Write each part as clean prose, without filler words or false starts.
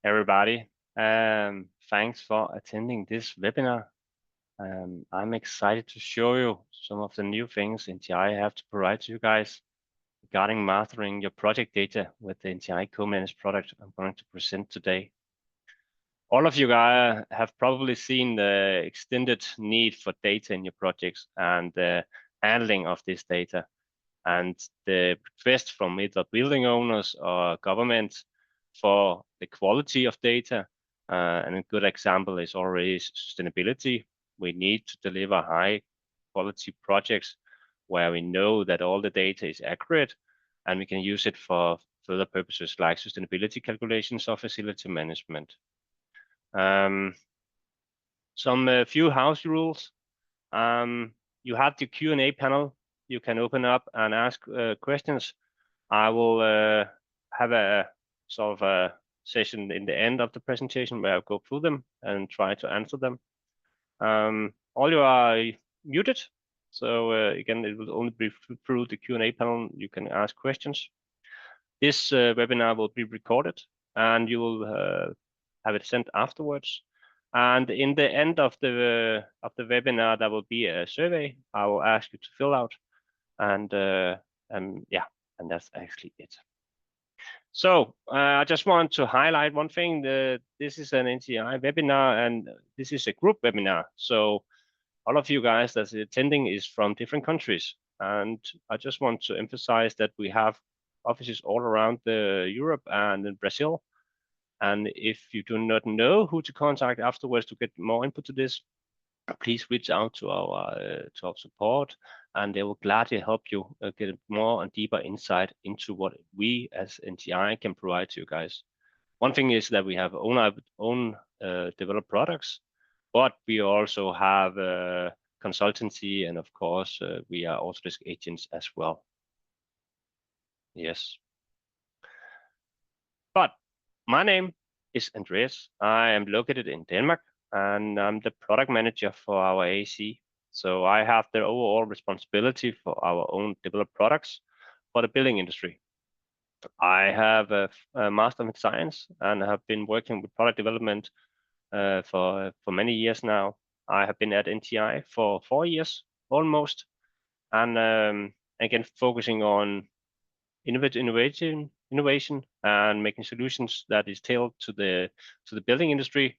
everybody. Thanks for attending this webinar. I'm excited to show you some of the new things NTI have to provide to you guys regarding mastering your project data with the NTI COMANAGE product I'm going to present today. All of you guys have probably seen the extended need for data in your projects and the handling of this data, and the request from either building owners or government for the quality of data. And a good example is already sustainability. We need to deliver high quality projects where we know that all the data is accurate and we can use it for further purposes like sustainability calculations or facility management. Some few house rules. You have the Q&A panel. You can open up and ask questions. I will have a sort of a session in the end of the presentation where I'll go through them and try to answer them. All you are muted, so again, it will only be through the Q&A panel you can ask questions. This webinar will be recorded, and you will have it sent afterwards. And in the end of the webinar, there will be a survey I will ask you to fill out, and yeah, and that's actually it. So I just want to highlight one thing. This is an NTI webinar, and this is a group webinar. So all of you guys that's attending is from different countries, and I just want to emphasize that we have offices all around Europe and in Brazil. And if you do not know who to contact afterwards to get more input to this, please reach out to our support, and they will gladly help you get more and deeper insight into what we as NTI can provide to you guys. One thing is that we have own developed products, but we also have consultancy, and of course we are Autodesk agents as well. Yes. But my name is Andreas. I am located in Denmark, and I'm the product manager for our AC. So I have the overall responsibility for our own developed products for the building industry. I have a master in science and have been working with product development for many years now. I have been at NTI for 4 years almost, and again focusing on innovation and making solutions that is tailored to the building industry.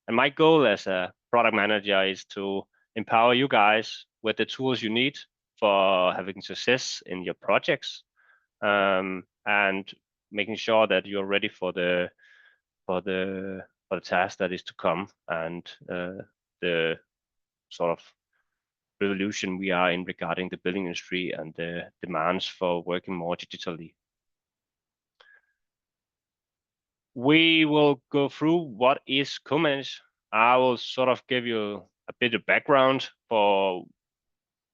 And my goal as a product manager is to empower you guys with the tools you need for having success in your projects, and making sure that you're ready for the task that is to come, and the sort of revolution we are in regarding the building industry and the demands for working more digitally. We will go through what is COMANAGE. I will sort of give you a bit of background for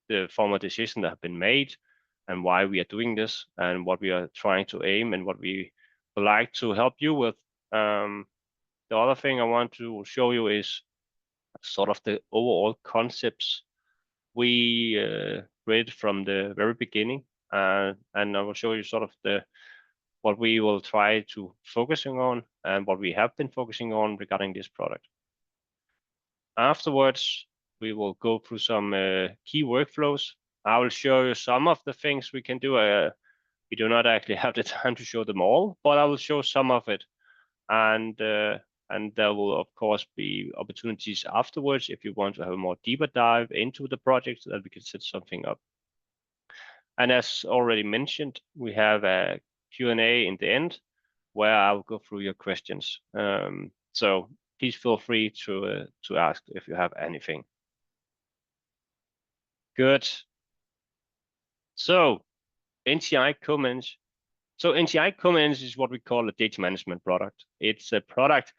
the formal decisions that have been made and why we are doing this and what we are trying to aim and what we would like to help you with. The other thing I want to show you is sort of the overall concepts we read from the very beginning, and I will show you sort of what we will try to focusing on and what we have been focusing on regarding this product. Afterwards, we will go through some key workflows. I will show you some of the things we can do. We do not actually have the time to show them all, but I will show some of it. And there will, of course, be opportunities afterwards if you want to have a more deeper dive into the project so that we can set something up. And as already mentioned, we have a Q&A in the end where I will go through your questions. So please feel free to ask if you have anything. Good. So NTI COMANAGE. So NTI COMANAGE is what we call a data management product. It's a product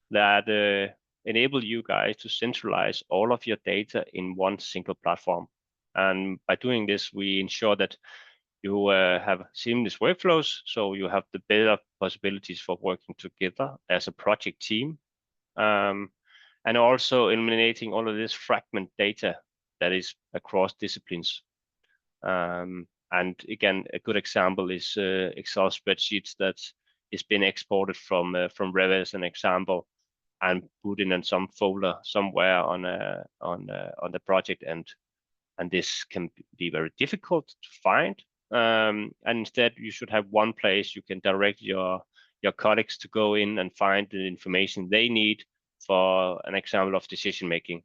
that enable you guys to centralize all of your data in one single platform. And by doing this, we ensure that you have seamless workflows, so you have the better possibilities for working together as a project team, and also eliminating all of this fragment data that is across disciplines. And again, a good example is Excel spreadsheets that is being exported from Revit as an example, and put in some folder somewhere on the project, and this can be very difficult to find. And instead, you should have one place you can direct your colleagues to go in and find the information they need for an example of decision making.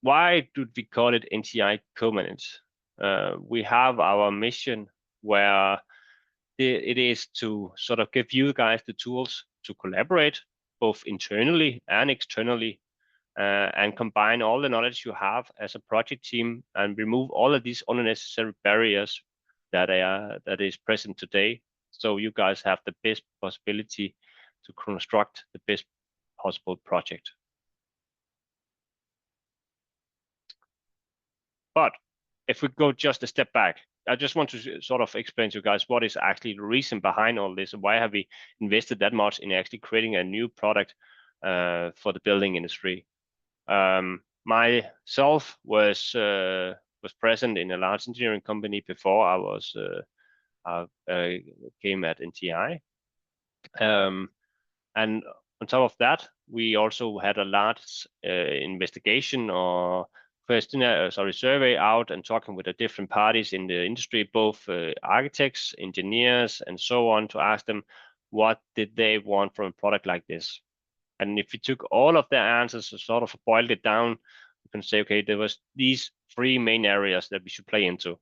Why do we call it NTI COMANAGE? We have our mission where it is to sort of give you guys the tools to collaborate both internally and externally, and combine all the knowledge you have as a project team and remove all of these unnecessary barriers that is present today. So you guys have the best possibility to construct the best possible project. But if we go just a step back, I just want to sort of explain to you guys what is actually the reason behind all this, and why have we invested that much in actually creating a new product for the building industry. Myself was present in a large engineering company before I came at NTI, and on top of that, we also had a large investigation or survey out and talking with the different parties in the industry, both architects, engineers, and so on, to ask them what did they want from a product like this. And if we took all of their answers and sort of boiled it down, we can say, okay, there was these three main areas that we should play into.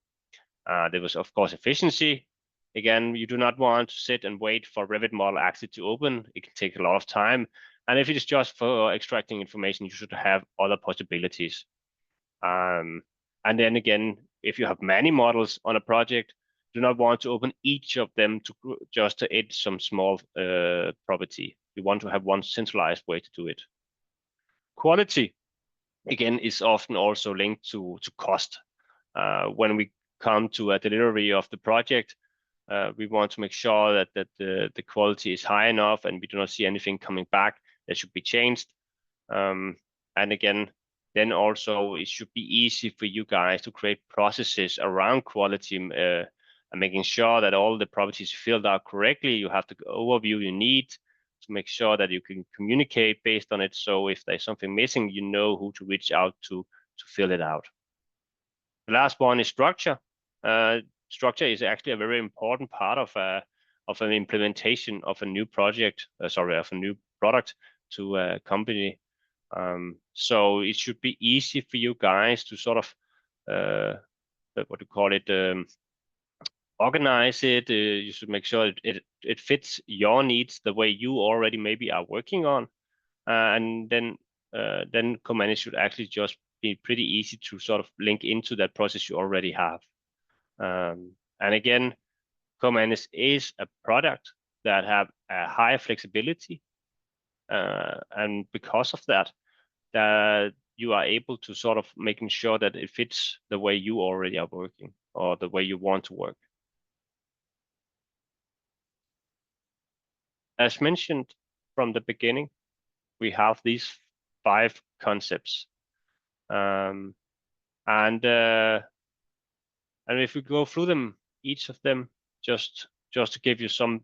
There was, of course, efficiency. Again, you do not want to sit and wait for Revit model actually to open. It can take a lot of time. And if it is just for extracting information, you should have other possibilities. And then again, if you have many models on a project, do not want to open each of them to just to add some small property. You want to have one centralized way to do it. Quality, again, is often also linked to cost. When we come to a delivery of the project, we want to make sure that the quality is high enough and we do not see anything coming back that should be changed. And again, then also it should be easy for you guys to create processes around quality, and making sure that all the properties filled out correctly. You have the overview you need to make sure that you can communicate based on it. So if there's something missing, you know who to reach out to fill it out. The last one is structure. Structure is actually a very important part of an implementation of a new project, of a new product to a company. So it should be easy for you guys to sort of organize it. You should make sure it fits your needs the way you already maybe are working on, and then COMANAGE should actually just be pretty easy to sort of link into that process you already have. And again, COMANAGE is a product that have a high flexibility, and because of that, you are able to sort of making sure that it fits the way you already are working or the way you want to work. As mentioned from the beginning, we have these 5 concepts, and if we go through them, each of them, just to give you some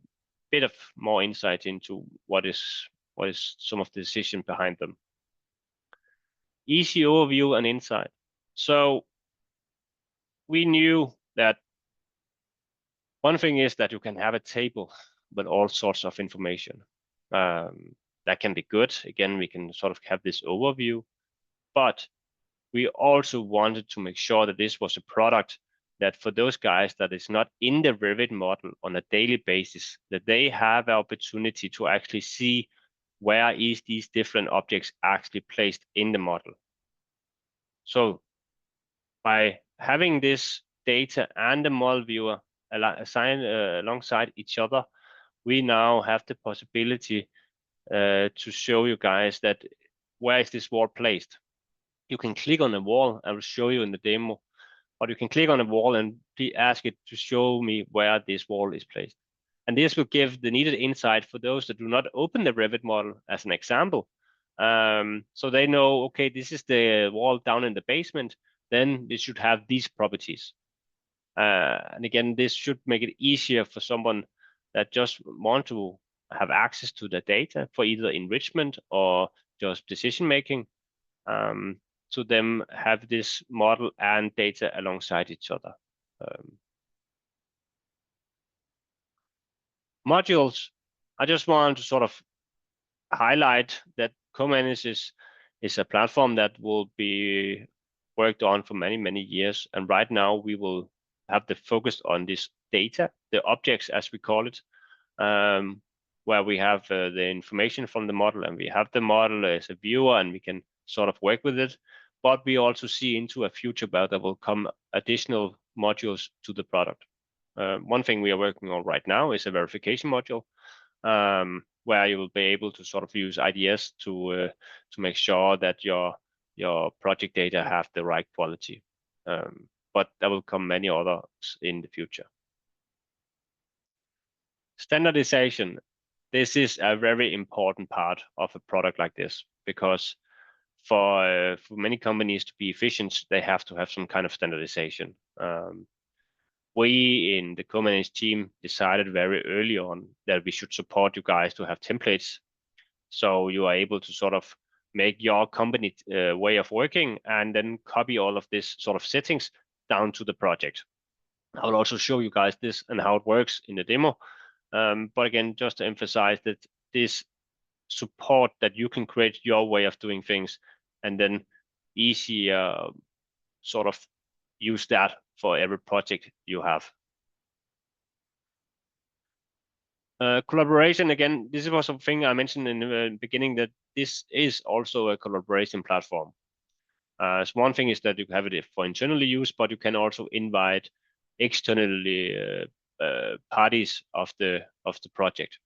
bit of more insight into what is some of the decision behind them. Easy overview and insight. So we knew that one thing is that you can have a table with all sorts of information. That can be good. Again, we can sort of have this overview, but we also wanted to make sure that this was a product that for those guys that is not in the Revit model on a daily basis, that they have an opportunity to actually see where is these different objects actually placed in the model. So by having this data and the model viewer assigned alongside each other, we now have the possibility to show you guys that where is this wall placed. You can click on the wall. I will show you in the demo, but you can click on the wall and ask it to show me where this wall is placed. And this will give the needed insight for those that do not open the Revit model as an example. So they know, okay, this is the wall down in the basement, then this should have these properties. And again, this should make it easier for someone that just want to have access to the data for either enrichment or just decision making, to them have this model and data alongside each other. Modules, I just want to sort of highlight that CoManage is a platform that will be worked on for many years, and right now we will have the focus on this data, the objects as we call it, where we have the information from the model, and we have the model as a viewer, and we can sort of work with it. But we also see into a future where there will come additional modules to the product. One thing we are working on right now is a verification module, where you will be able to sort of use ideas to make sure that your project data have the right quality. But there will come many others in the future. Standardization. This is a very important part of a product like this, because for many companies to be efficient, they have to have some kind of standardization. We in the CoManage team decided very early on that we should support you guys to have templates, so you are able to sort of make your company way of working and then copy all of this sort of settings down to the project. I will also show you guys this and how it works in the demo. But again, just to emphasize that this support that you can create your way of doing things and then easy sort of use that for every project you have. Collaboration, again, this was something I mentioned in the beginning, that this is also a collaboration platform. So one thing is that you have it for internally use, but you can also invite externally parties of the project.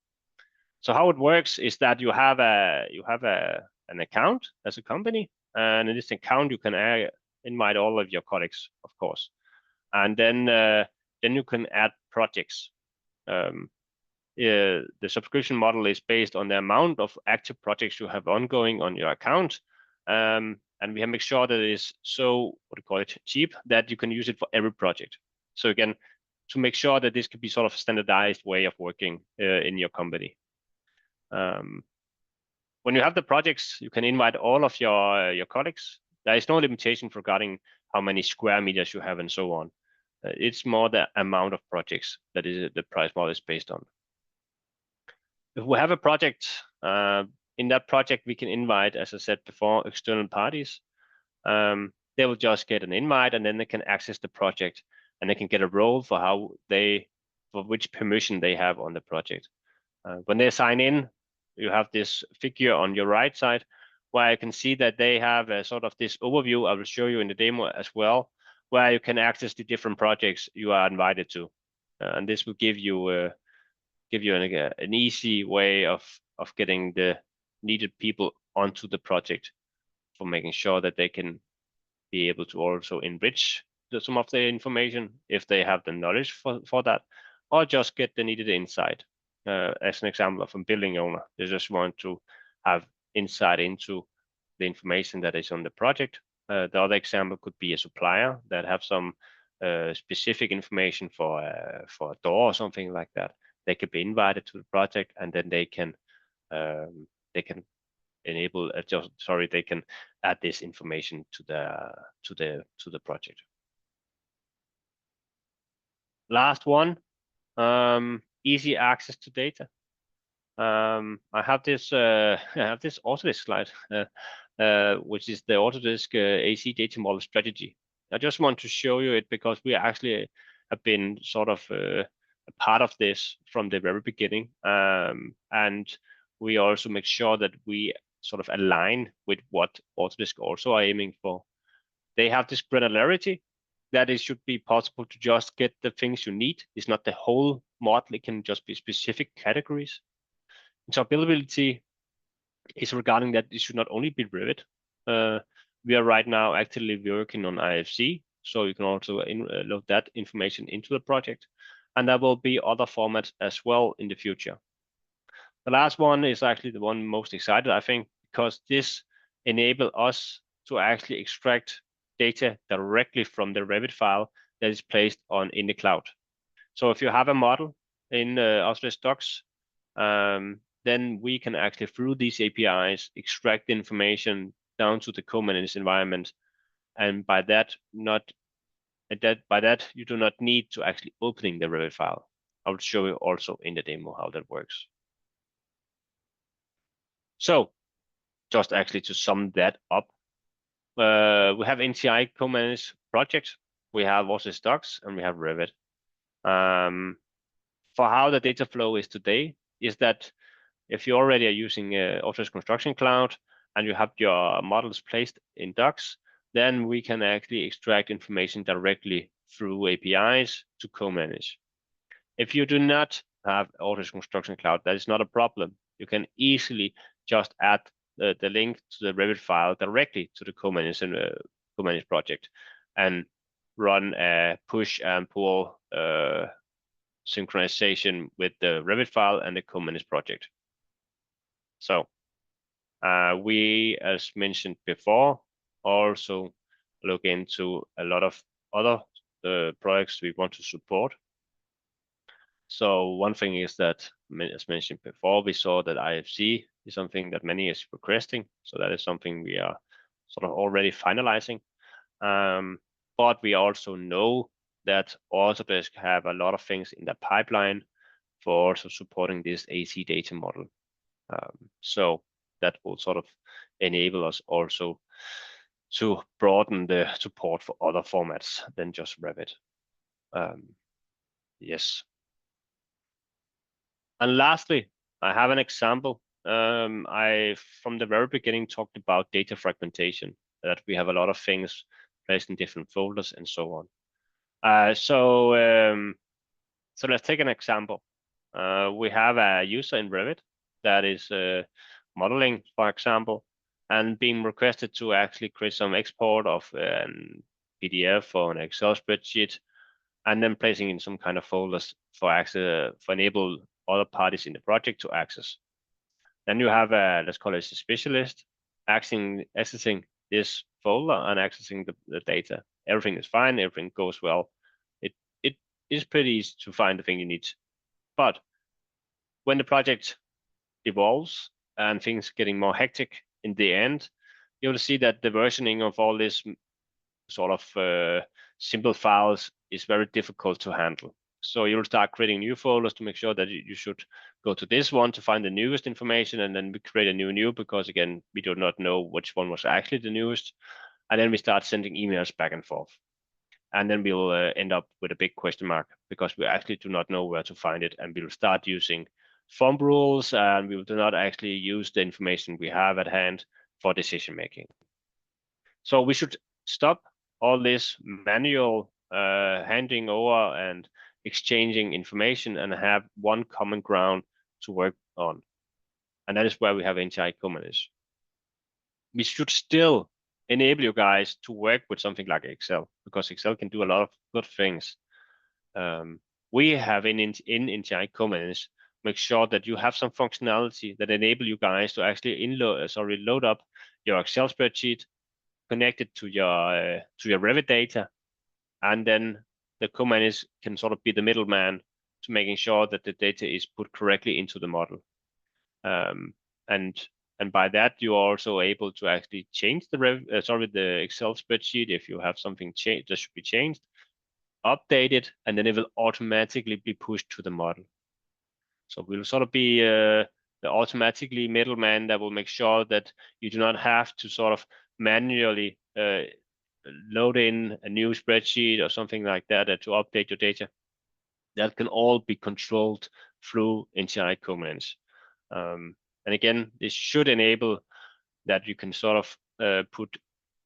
So how it works is that you have an account as a company, and in this account you can invite all of your colleagues, of course, and then you can add projects. The subscription model is based on the amount of active projects you have ongoing on your account, and we have made sure that it is so, cheap that you can use it for every project. So again, to make sure that this could be sort of a standardized way of working in your company. When you have the projects, you can invite all of your colleagues. There is no limitation regarding how many square meters you have and so on. It's more the amount of projects that is the price model is based on. If we have a project, in that project we can invite, as I said before, external parties. They will just get an invite, and then they can access the project, and they can get a role for which permission they have on the project. When they sign in, you have this figure on your right side where you can see that they have a sort of this overview. I will show you in the demo as well, where you can access the different projects you are invited to, and this will give you an easy way of getting the needed people onto the project, for making sure that they can be able to also enrich some of the information if they have the knowledge for that, or just get the needed insight. As an example of a building owner, they just want to have insight into the information that is on the project. The other example could be a supplier that have some specific information for a door or something like that. They could be invited to the project, and then they can enable they can add this information to the project. Last one, easy access to data. I have this Autodesk slide, which is the Autodesk AC data model strategy. I just want to show you it because we actually have been sort of a part of this from the very beginning, and we also make sure that we sort of align with what Autodesk also are aiming for. They have this granularity that it should be possible to just get the things you need. It's not the whole model, it can just be specific categories. Interoperability is regarding that it should not only be Revit. We are right now actively working on IFC, so you can also load that information into the project, and there will be other formats as well in the future. The last one is actually the one most excited, I think, because this enables us to actually extract data directly from the Revit file that is placed in the cloud. So if you have a model in Autodesk Docs, then we can actually, through these APIs, extract the information down to the COMANAGE environment, and by that you do not need to actually opening the Revit file. I will show you also in the demo how that works. So just actually to sum that up, we have NTI COMANAGE project, we have Autodesk Docs, and we have Revit. For how the data flow is today is that if you already are using Autodesk Construction Cloud and you have your models placed in Docs, then we can actually extract information directly through APIs to COMANAGE. If you do not have Autodesk Construction Cloud, that is not a problem. You can easily just add the link to the Revit file directly to the COMANAGE project and run a push and pull synchronization with the Revit file and the COMANAGE project. So we, as mentioned before, also look into a lot of other projects we want to support. So one thing is that, as mentioned before, we saw that IFC is something that many is requesting. So that is something we are sort of already finalizing. But we also know that Autodesk have a lot of things in the pipeline for also supporting this AC data model. So that will sort of enable us also to broaden the support for other formats than just Revit. Yes. And lastly, I have an example. I, from the very beginning, talked about data fragmentation, that we have a lot of things placed in different folders and so on. So let's take an example. We have a user in Revit that is modeling, for example, and being requested to actually create some export of an PDF or an Excel spreadsheet, and then placing in some kind of folders for access, for enable other parties in the project to access. Then you have a, let's call it a specialist, accessing this folder and accessing the data. Everything is fine, everything goes well. It is pretty easy to find the thing you need. But when the project evolves and things getting more hectic in the end, you'll see that the versioning of all this sort of simple files is very difficult to handle. So you'll start creating new folders to make sure that you should go to this one to find the newest information, and then we create a new because again, we do not know which one was actually the newest. And then we start sending emails back and forth. And then we'll end up with a big question mark because we actually do not know where to find it. And we'll start using thumb rules, and we do not actually use the information we have at hand for decision making. So we should stop all this manual handing over and exchanging information and have one common ground to work on. And that is where we have NTI COMANAGE. We should still enable you guys to work with something like Excel, because Excel can do a lot of good things. We have in NTI COMANAGE make sure that you have some functionality that enable you guys to actually load up your Excel spreadsheet, connect it to your Revit data, and then the COMANAGE can sort of be the middleman to making sure that the data is put correctly into the model. And by that, you're also able to actually change the Excel spreadsheet if you have something that should be changed, update it, and then it will automatically be pushed to the model. So we'll sort of be the automatically middleman that will make sure that you do not have to sort of manually load in a new spreadsheet or something like that to update your data. That can all be controlled through NTI COMANAGE. And again, this should enable that you can sort of put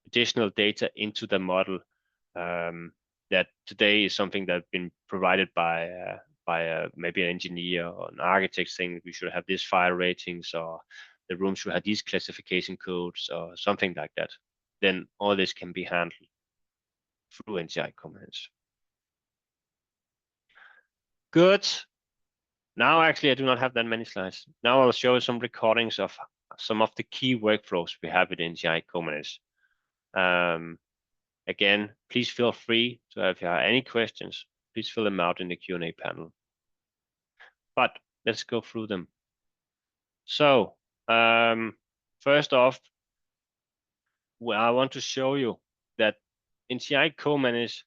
additional data into the model that today is something that's been provided by maybe an engineer or an architect saying we should have this file ratings, or the room should have these classification codes or something like that. Then all this can be handled through NTI COMANAGE. Good. Now, actually, I do not have that many slides. Now I'll show you some recordings of some of the key workflows we have with NTI COMANAGE. Again, please feel free to, if you have any questions, please fill them out in the Q&A panel. But let's go through them. So first off, I want to show you that NTI COMANAGE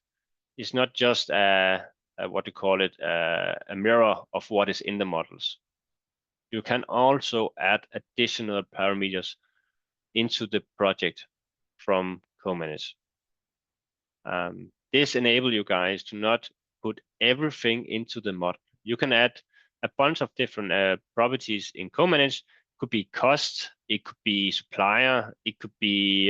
is not just what you call it, a mirror of what is in the models. You can also add additional parameters into the project from COMANAGE. This enables you guys to not put everything into the model. You can add a bunch of different properties in COMANAGE. Could be cost, it could be supplier, it could be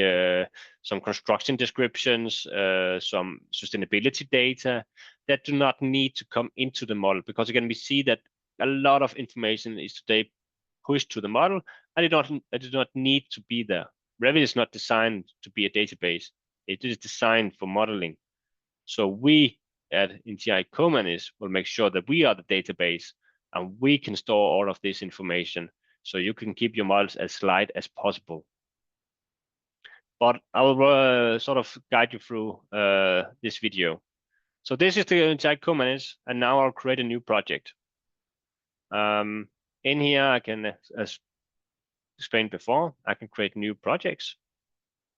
some construction descriptions, some sustainability data that do not need to come into the model, because again, we see that a lot of information is today pushed to the model and it does not need to be there. Revit is not designed to be a database. It is designed for modeling. So we at NTI COMANAGE will make sure that we are the database and we can store all of this information so you can keep your models as light as possible. But I will sort of guide you through this video. So this is the NTI COMANAGE, and now I'll create a new project. In here, I can, as explained before, I can create new projects.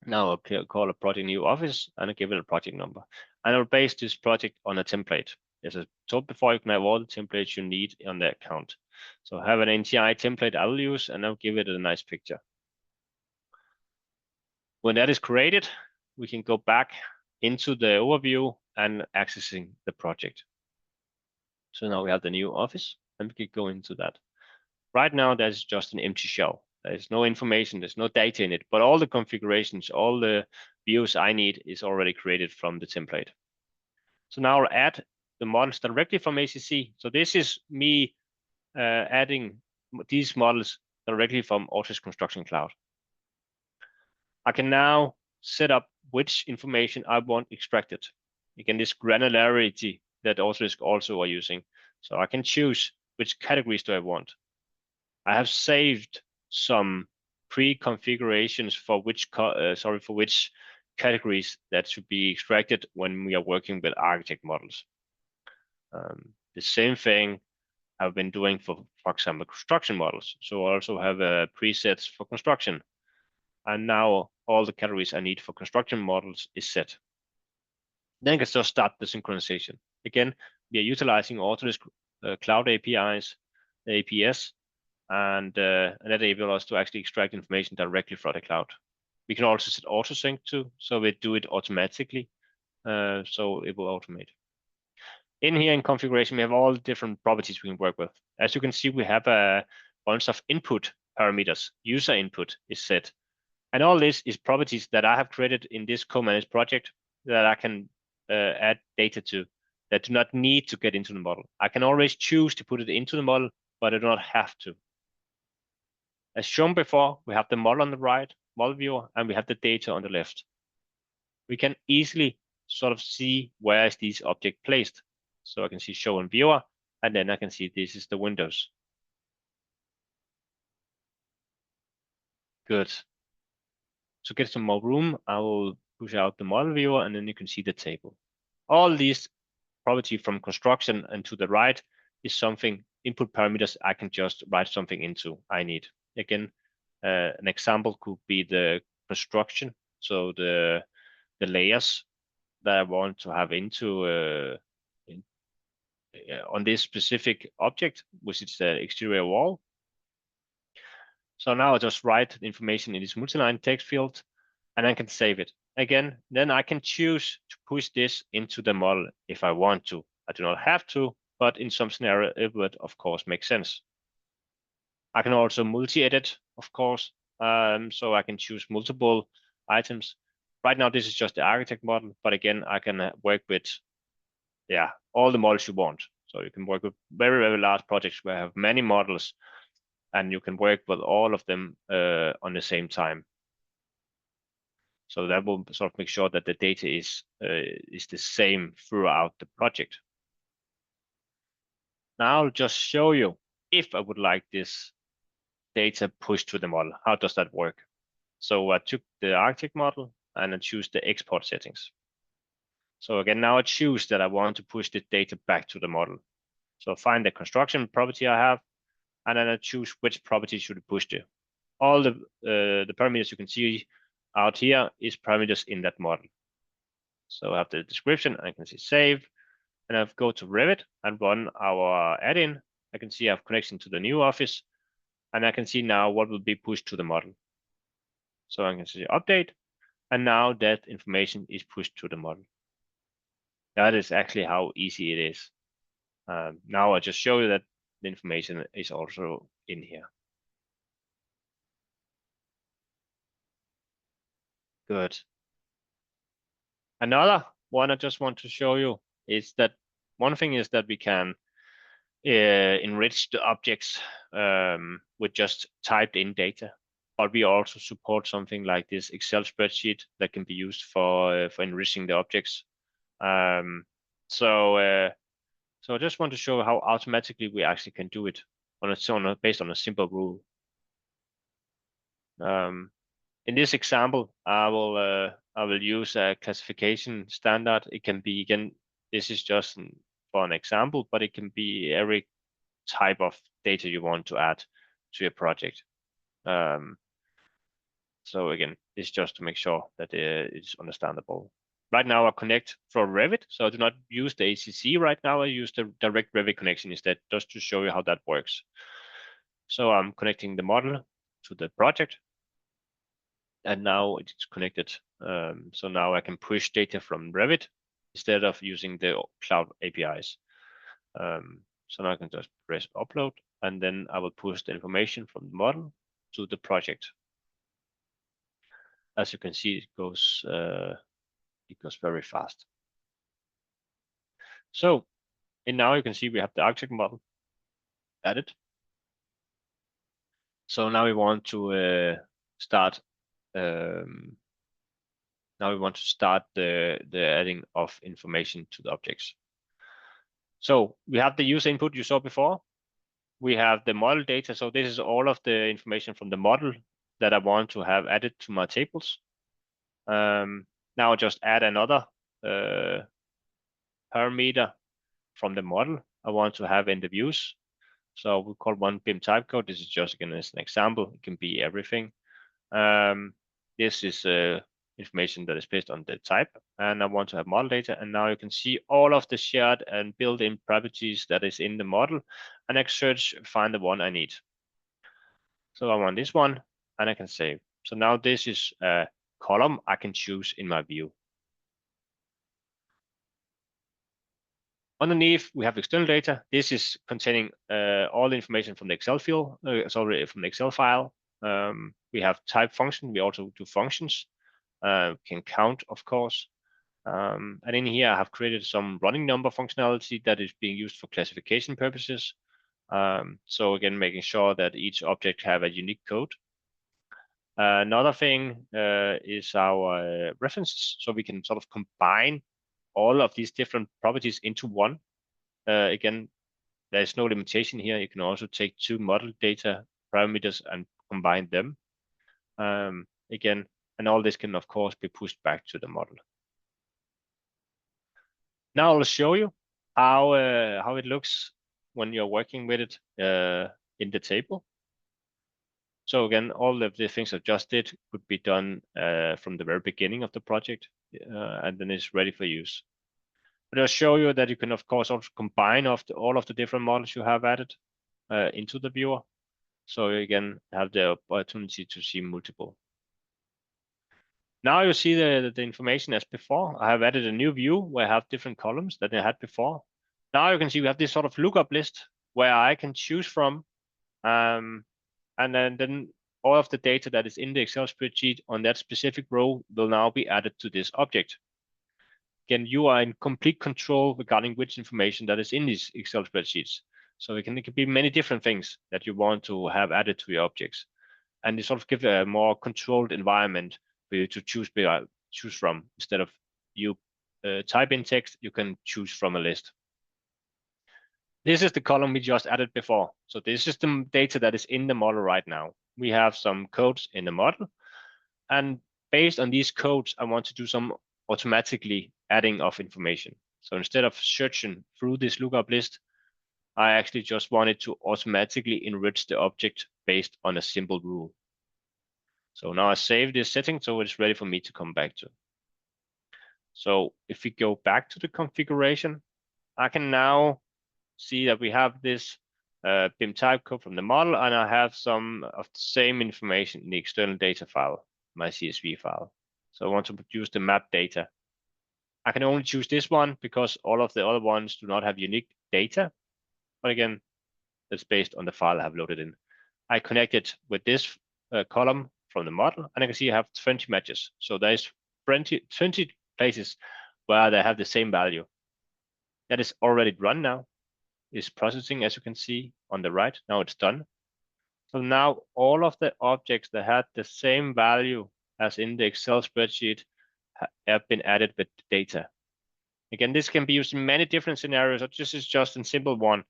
Now I'll call a project new office and I'll give it a project number. And I'll base this project on a template. As I told before, you can have all the templates you need on the account. So I have an NTI template I will use, and I'll give it a nice picture. When that is created, we can go back into the overview and accessing the project. So now we have the new office and we can go into that. Right now, there's just an empty shell. There's no information, there's no data in it, but all the configurations, all the views I need is already created from the template. So now I'll add the models directly from ACC. So this is me adding these models directly from Autodesk Construction Cloud. I can now set up which information I want extracted. Again, this granularity that Autodesk also are using. So I can choose which categories do I want. I have saved some pre-configurations for which categories that should be extracted when we are working with architect models. The same thing I've been doing for example, construction models. So I also have presets for construction. And now all the categories I need for construction models is set. Then I can just start the synchronization. Again, we are utilizing Autodesk Cloud APIs, the APS, and that enables us to actually extract information directly from the cloud. We can also set autosync too, so we do it automatically, so it will automate. In here in configuration, we have all different properties we can work with. As you can see, we have a bunch of input parameters. User input is set. And all this is properties that I have created in this COMANAGE project that I can add data to that do not need to get into the model. I can always choose to put it into the model, but I do not have to. As shown before, we have the model on the right, model viewer, and we have the data on the left. We can easily sort of see where is these objects placed. So I can see show in viewer, and then I can see this is the windows. Good. To get some more room, I will push out the model viewer, and then you can see the table. All these property from construction and to the right is something input parameters I can just write something into I need. Again, an example could be the construction. So the layers that I want to have into on this specific object, which is the exterior wall. So now I just write the information in this multi-line text field, and I can save it. Again, then I can choose to push this into the model if I want to. I do not have to, but in some scenario, it would of course make sense. I can also multi-edit, of course, so I can choose multiple items. Right now, this is just the architect model, but again, I can work with, all the models you want. So you can work with very, very large projects where I have many models, and you can work with all of them on the same time. So that will sort of make sure that the data is the same throughout the project. Now I'll just show you if I would like this data pushed to the model. How does that work? So I took the architect model and I choose the export settings. So again, now I choose that I want to push the data back to the model. So find the construction property I have, and then I choose which property should it push to. All the parameters you can see out here is parameters in that model. So I have the description, I can see save, and I go to Revit and run our add-in. I can see I have connection to the new office, and I can see now what will be pushed to the model. So I can see update, and now that information is pushed to the model. That is actually how easy it is. Now I just show you that the information is also in here. Good. Another one I just want to show you is that one thing is that we can enrich the objects with just typed in data, but we also support something like this Excel spreadsheet that can be used for enriching the objects. So I just want to show how automatically we actually can do it based on a simple rule. In this example, I will use a classification standard. It can be, again, this is just for an example, but it can be every type of data you want to add to your project. So again, it's just to make sure that it's understandable. Right now I connect from Revit, so I do not use the ACC right now. I use the direct Revit connection instead, just to show you how that works. So I'm connecting the model to the project, and now it's connected. So now I can push data from Revit instead of using the cloud APIs. So now I can just press upload, and then I will push the information from the model to the project. As you can see, it goes very fast. So, and now you can see we have the architect model added. So now we want to start. Now we want to start the adding of information to the objects. So we have the user input you saw before. We have the model data. So this is all of the information from the model that I want to have added to my tables. Now I'll just add another parameter from the model I want to have in the views. So we call one BIM type code. This is just again as an example. It can be everything. This is information that is based on the type, and I want to have model data. And now you can see all of the shared and built-in properties that is in the model, and I can search, find the one I need. So I want this one, and I can save. So now this is a column I can choose in my view. Underneath, we have external data. This is containing all the information from the Excel field, sorry, from the Excel file. We have type function. We also do functions. Can count, of course. And in here, I have created some running number functionality that is being used for classification purposes. So again, making sure that each object have a unique code. Another thing is our references. So we can sort of combine all of these different properties into one. Again, there's no limitation here. You can also take two model data parameters and combine them. Again, and all this can of course be pushed back to the model. Now I'll show you how it looks when you're working with it in the table. So again, all of the things I just did could be done from the very beginning of the project, and then it's ready for use. But I'll show you that you can, of course, also combine all of the different models you have added into the viewer. So you again have the opportunity to see multiple. Now you see the information as before. I have added a new view where I have different columns that I had before. Now you can see we have this sort of lookup list where I can choose from, and then all of the data that is in the Excel spreadsheet on that specific row will now be added to this object. Again, you are in complete control regarding which information that is in these Excel spreadsheets. So it can be many different things that you want to have added to your objects, and you sort of give a more controlled environment for you to choose from. Instead of you type in text, you can choose from a list. This is the column we just added before. So this is the data that is in the model right now. We have some codes in the model, and based on these codes, I want to do some automatically adding of information. So instead of searching through this lookup list, I actually just wanted to automatically enrich the object based on a simple rule. So now I save this setting, so it's ready for me to come back to. So if we go back to the configuration, I can now see that we have this BIM type code from the model, and I have some of the same information in the external data file, my CSV file. So I want to produce the map data. I can only choose this one because all of the other ones do not have unique data. But again, that's based on the file I have loaded in. I connect it with this column from the model, and I can see I have 20 matches. So there's 20 places where they have the same value. That is already run now. Is processing, as you can see on the right. Now it's done. So now all of the objects that had the same value as in the Excel spreadsheet have been added with data. Again, this can be used in many different scenarios, or this is just a simple one.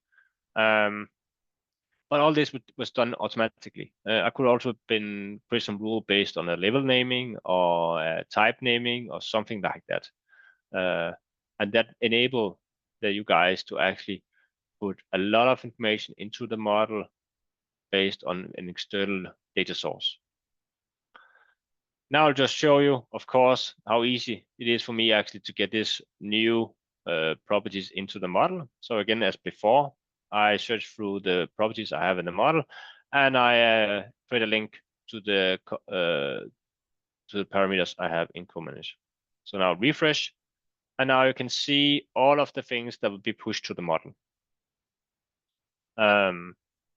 But all this was done automatically. I could also have been create some rule based on a label naming or a type naming or something like that. And that enable you guys to actually put a lot of information into the model based on an external data source. Now I'll just show you, of course, how easy it is for me actually to get this new properties into the model. So again, as before, I search through the properties I have in the model, and I create a link to the parameters I have in COMANAGE. So now refresh, and now you can see all of the things that will be pushed to the model.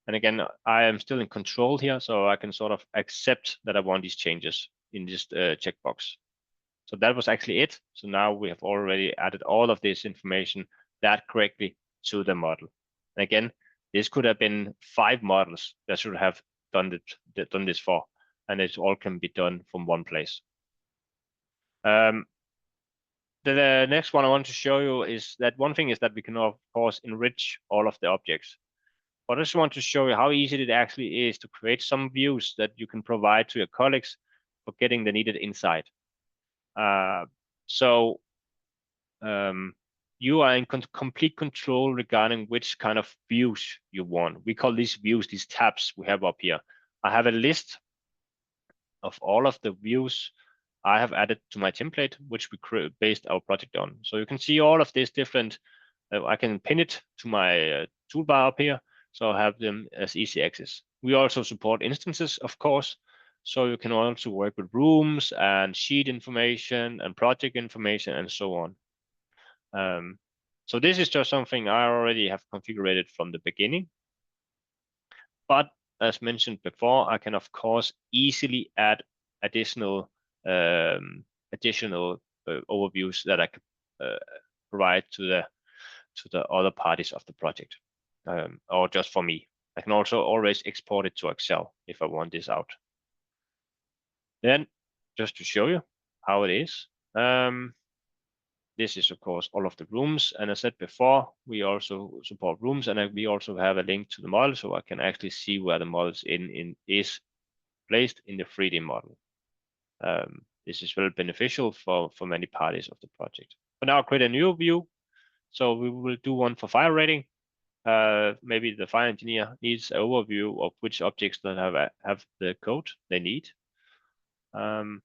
And again, I am still in control here, so I can sort of accept that I want these changes in this checkbox. So that was actually it. So now we have already added all of this information that correctly to the model. And again, this could have been 5 models that should have done this for, and it all can be done from one place. The next one I want to show you is that one thing is that we can of course enrich all of the objects. But I just want to show you how easy it actually is to create some views that you can provide to your colleagues for getting the needed insight. You are in complete control regarding which kind of views you want. We call these views, these tabs we have up here. I have a list of all of the views I have added to my template, which we based our project on. So you can see all of these different, I can pin it to my toolbar up here, so I have them as easy access. We also support instances, of course, so you can also work with rooms and sheet information and project information and so on. So this is just something I already have configured from the beginning. But as mentioned before, I can of course easily add additional overviews that I could provide to the other parties of the project, or just for me. I can also always export it to Excel if I want this out. Then, just to show you how it is, this is of course all of the rooms, and as I said before, we also support rooms, and we also have a link to the model, so I can actually see where the model is placed in the 3D model. This is very beneficial for many parties of the project. But now I'll create a new view. So we will do one for fire rating. Maybe the fire engineer needs an overview of which objects that have the code they need. I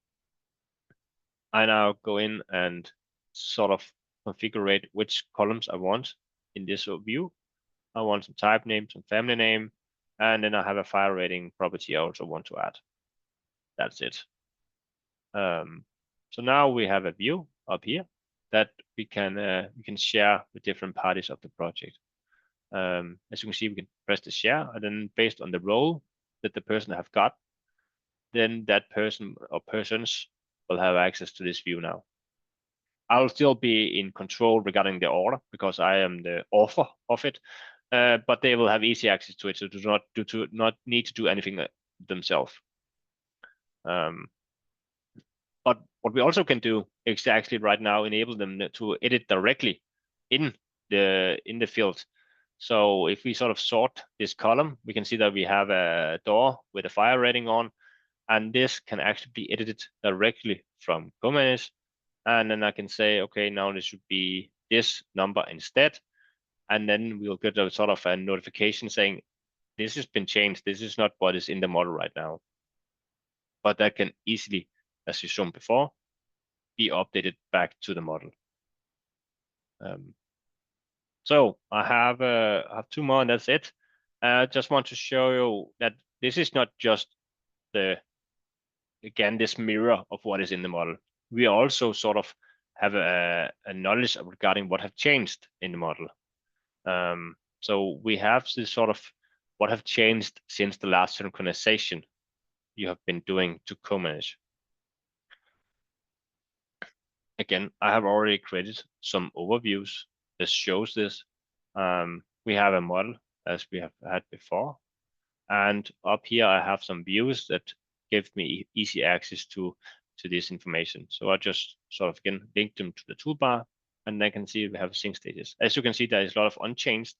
now go in and sort of configure which columns I want in this view. I want some type name, some family name, and then I have a fire rating property I also want to add. That's it. So now we have a view up here that we can share with different parties of the project. As you can see, we can press the share, and then based on the role that the person have got, then that person or persons will have access to this view now. I'll still be in control regarding the order because I am the author of it, but they will have easy access to it, so do not need to do anything themselves. But what we also can do is actually right now enable them to edit directly in the field. So if we sort of sort this column, we can see that we have a door with a fire rating on, And this can actually be edited directly from COMANAGE. And then I can say, okay, now this should be this number instead. And then we'll get a sort of a notification saying, this has been changed. This is not what is in the model right now. But that can easily, as you shown before, be updated back to the model. So I have 2 more, and that's it. I just want to show you that this is not just again this mirror of what is in the model. We also sort of have a knowledge regarding what have changed in the model. So we have this sort of what have changed since the last synchronization you have been doing to COMANAGE. Again, I have already created some overviews that shows this. We have a model as we have had before. And up here, I have some views that give me easy access to this information. So I just sort of again link them to the toolbar, and I can see we have sync stages. As you can see, there is a lot of unchanged,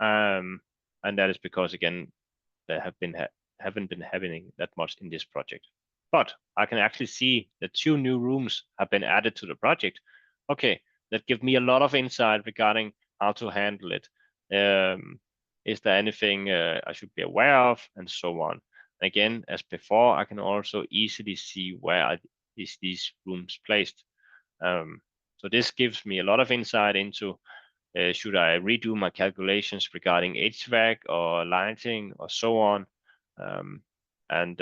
and that is because again, there haven't been happening that much in this project. But I can actually see that 2 new rooms have been added to the project. Okay, that give me a lot of insight regarding how to handle it. Is there anything I should be aware of, and so on. Again, as before, I can also easily see where is these rooms placed. So this gives me a lot of insight into should I redo my calculations regarding HVAC or lighting or so on, and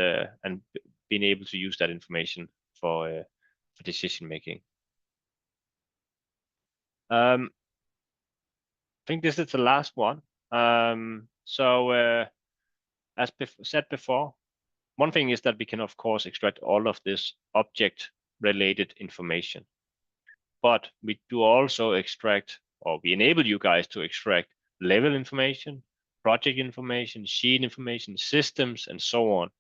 being able to use that information for decision making. I think this is the last one. So as said before, one thing is that we can of course extract all of this object related information, but we do also extract, or we enable you guys to extract level information, project information, sheet information, systems, and so on.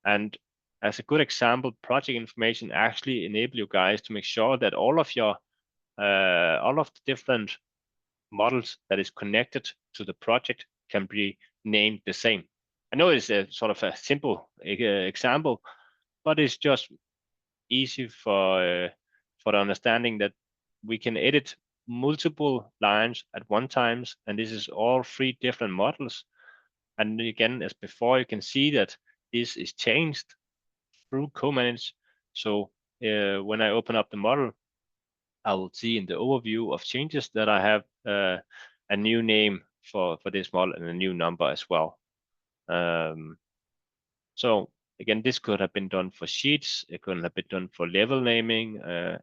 And as a good example, project information actually enable you guys to make sure that all of the different models that is connected to the project can be named the same. I know it's a sort of a simple example, but it's just easy for the understanding that we can edit multiple lines at one time, and this is all 3 different models. And again, as before, you can see that this is changed through COMANAGE. So when I open up the model, I will see in the overview of changes that I have a new name for this model and a new number as well. So again, this could have been done for sheets. It could have been done for level naming.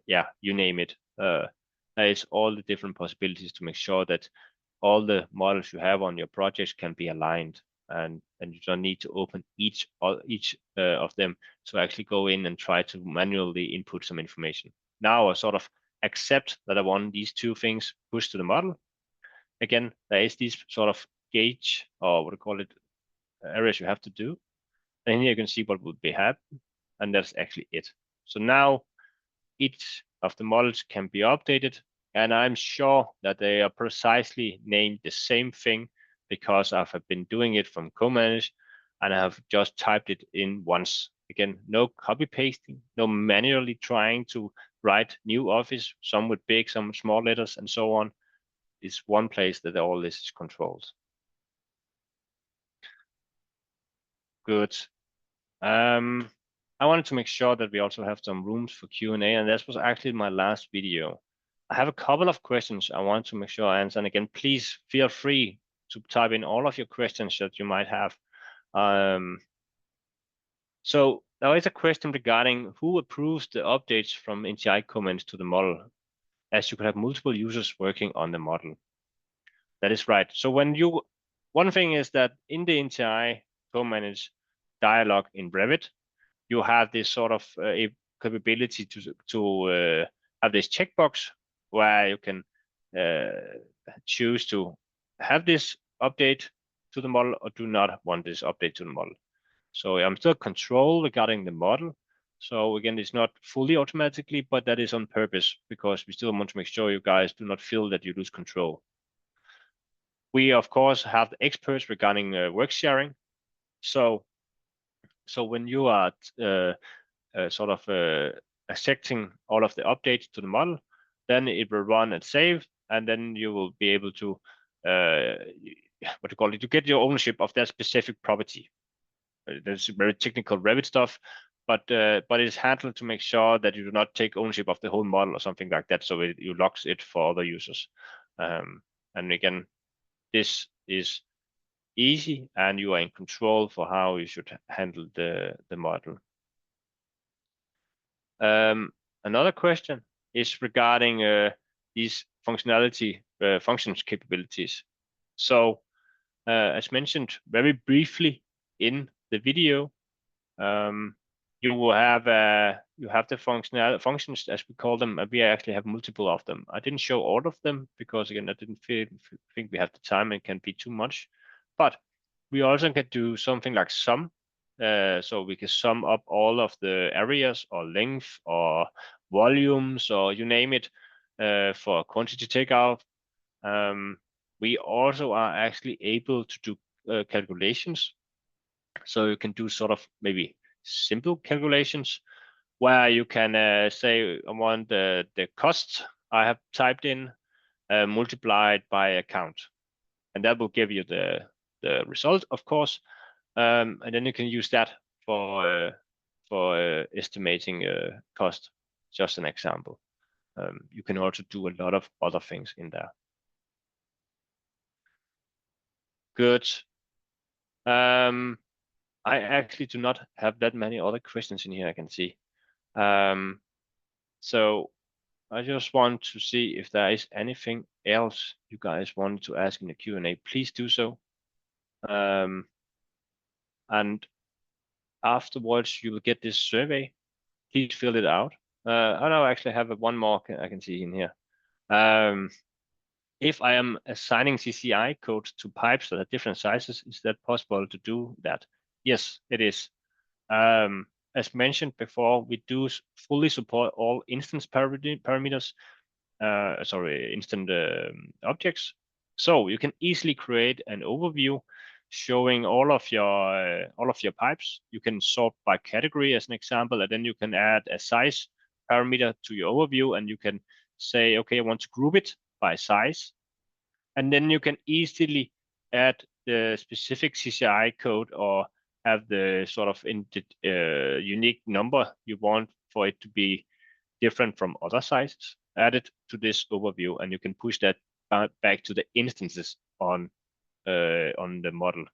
Yeah, you name it. There is all the different possibilities to make sure that all the models you have on your projects can be aligned, and you don't need to open each of them to actually go in and try to manually input some information. Now I sort of accept that I want these 2 things pushed to the model. Again, there is these sort of gauge, or what do you call it, areas you have to do. And here you can see what would be happening, and that's actually it. So now each of the models can be updated, and I'm sure that they are precisely named the same thing because I've been doing it from COMANAGE, and I have just typed it in once. Again, no copy pasting, no manually trying to write new office, some with big, some with small letters, and so on. It's one place that all this is controlled. Good. I wanted to make sure that we also have some rooms for Q&A, and this was actually my last video. I have a couple of questions I want to make sure I answer, and again, please feel free to type in all of your questions that you might have. So there is a question regarding who approves the updates from NTI comments to the model, as you could have multiple users working on the model. That is right. So one thing is that in the NTI co-manage dialog in Revit, you have this sort of a capability to have this checkbox where you can choose to have this update to the model or do not want this update to the model. So I'm still control regarding the model. So again, it's not fully automatically, but that is on purpose because we still want to make sure you guys do not feel that you lose control. We of course have experts regarding work sharing. So So when you are sort of accepting all of the updates to the model, then it will run and save, and then you will be able to what do you call it? To get your ownership of that specific property. There's very technical Revit stuff, but it's handled to make sure that you do not take ownership of the whole model or something like that. So you locks it for other users. And again, this is easy, and you are in control for how you should handle the model. Another question is regarding these functionality functions capabilities. So as mentioned very briefly in the video, you will have the functions, as we call them, and we actually have multiple of them. I didn't show all of them because again I didn't think we have the time and can be too much, but we also can do something like sum. So we can sum up all of the areas or length or volumes or you name it for quantity takeout. We also are actually able to do calculations. So you can do sort of maybe simple calculations where you can say I want the cost I have typed in multiplied by a count, and that will give you the result, of course. And then you can use that for estimating cost. Just an example. You can also do a lot of other things in there. Good. I actually do not have that many other questions in here, I can see. So I just want to see if there is anything else you guys want to ask in the Q&A. Please do so. And afterwards, you will get this survey. Please fill it out. I know I actually have one more I can see in here. If I am assigning CCI code to pipes that are different sizes, is that possible to do that? Yes, it is. As mentioned before, we do fully support all instance parameters, instant objects. So you can easily create an overview showing all of your pipes. You can sort by category as an example, and then you can add a size parameter to your overview, and you can say, okay, I want to group it by size, and then you can easily add the specific CCI code or have the sort of unique number you want for it to be different from other sizes added to this overview, and you can push that back to the instances on the model.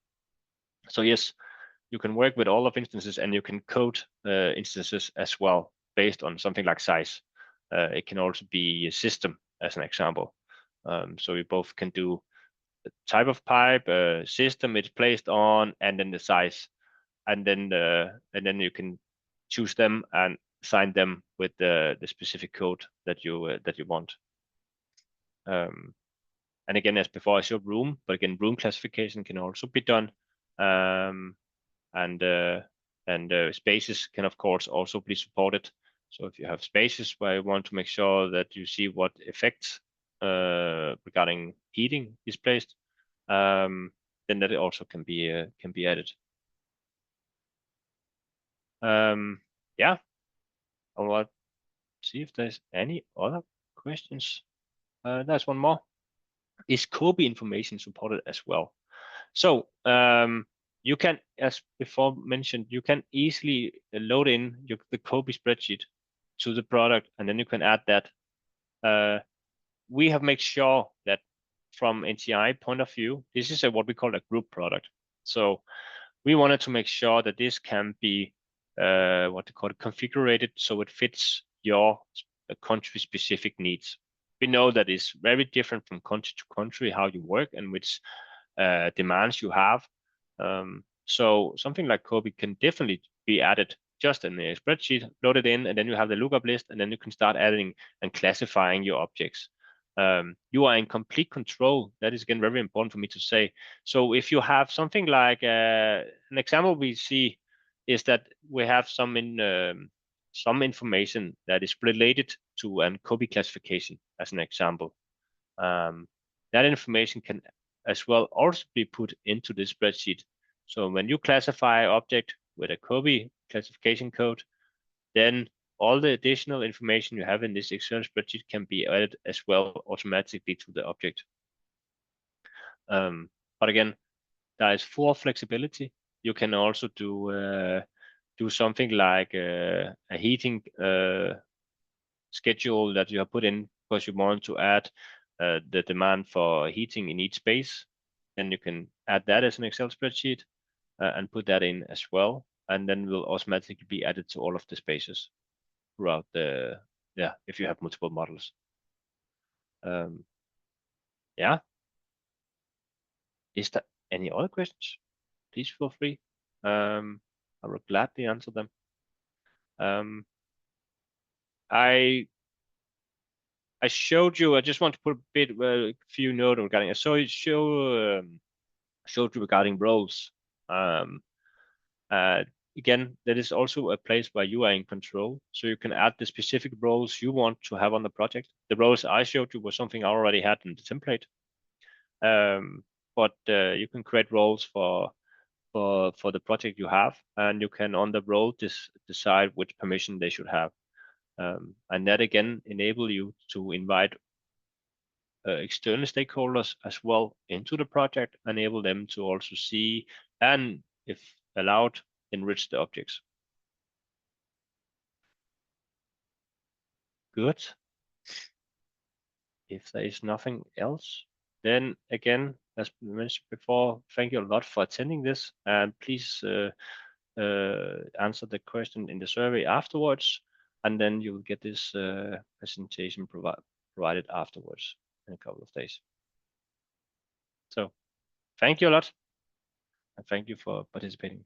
So yes, you can work with all of instances, and you can code instances as well based on something like size. It can also be a system as an example. So we both can do the type of pipe, system it's placed on, and then the size, and then you can choose them and assign them with the specific code that you want. And again, as before, I showed room, but again, room classification can also be done, and spaces can of course also be supported. So if you have spaces where you want to make sure that you see what effects regarding heating is placed, then that also can be added. Yeah, I will see if there's any other questions. There's one more. Is COBie information supported as well? So you can, as before mentioned, you can easily load in the COBie spreadsheet to the product, and then you can add that. We have made sure that from NTI point of view, this is what we call a group product. So we wanted to make sure that this can be what they call it, configured so it fits your country specific needs. We know that it's very different from country to country how you work and which demands you have. So something like COBie can definitely be added just in a spreadsheet, load it in, and then you have the lookup list, and then you can start adding and classifying your objects. You are in complete control. That is again very important for me to say. So if you have something like an example we see is that we have some information that is related to an COBie classification as an example. That information can as well also be put into this spreadsheet. So when you classify object, with a copy classification code, then all the additional information you have in this Excel spreadsheet can be added as well automatically to the object. But again, there is full flexibility. You can also do something like a heating schedule that you have put in because you want to add the demand for heating in each space. Then you can add that as an Excel spreadsheet and put that in as well, and then will automatically be added to all of the spaces throughout the, if you have multiple models. Yeah. Is there any other questions? Please feel free. I will gladly answer them. I showed you. I just want to put a few notes regarding it. So it showed you regarding roles. Again, that is also a place where you are in control. So you can add the specific roles you want to have on the project. The roles I showed you was something I already had in the template. But you can create roles for the project you have, and you can on the role decide which permission they should have. And that again enable you to invite external stakeholders as well into the project, enable them to also see and, if allowed, enrich the objects. Good. If there is nothing else, then again, as mentioned before, thank you a lot for attending this, and please answer the question in the survey afterwards, and then you will get this presentation provided afterwards in a couple of days. So thank you a lot, and thank you for participating.